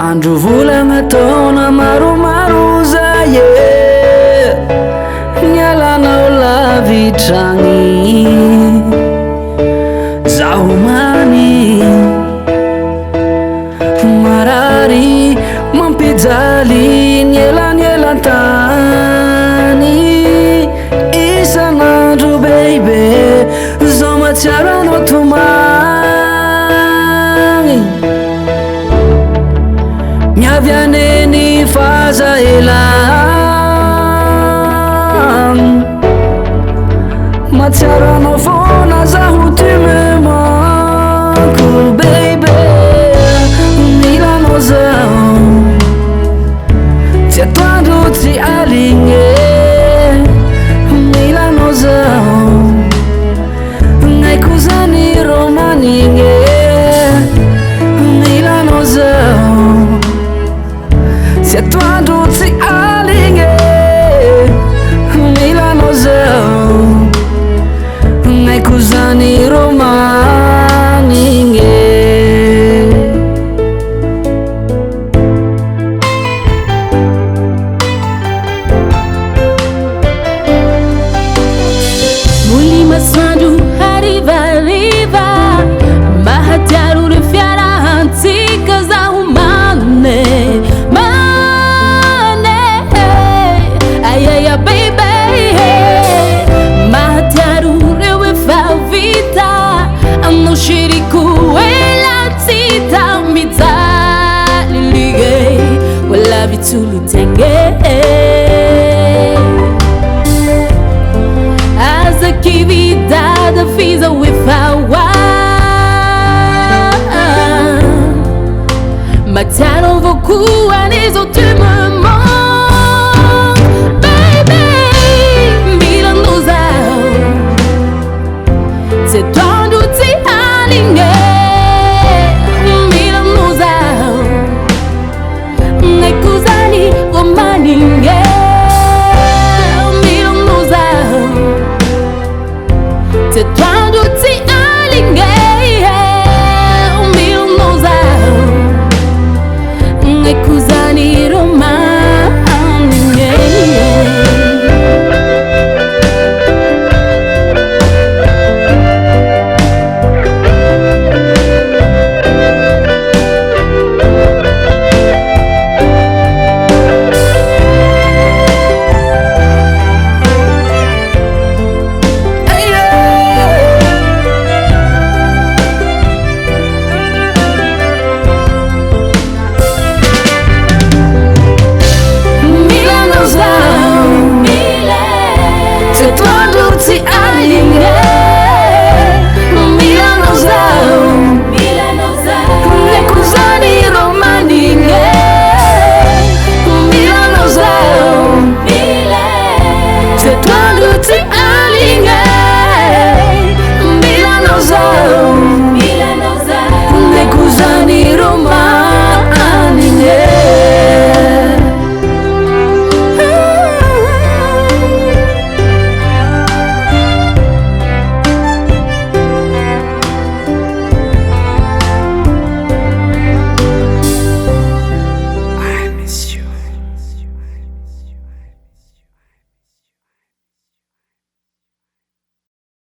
andro volagna taona maromaro zay nialanao lavitragny zaho many marary mampijaly nielanelantany isan'andro beibe zao matsiaranao tomagny miavy aneny fahazaelan matsiaranao fona zaho ty me manko beibe milanao zaho tsy atoandro tsy aligne milanao zaho ngaiko zany romanigny milanao zaho tsy atoandro tsy aligne milanao zaho ngaiko zany romanigny masoandro harivariva mahatiaro re fiarahantsika zaho mane ayaya baby mahatiaro reo efa vita aminao shiriko elantsita mijaly lige wala vitsolotsenge kividada fiz a wifawa mataron beaucoup anis au tu me manques baby milan nos c'est toi d'où tu aligné milan nos nekuzani romaninge c'est toi d'où tu aligné mil nos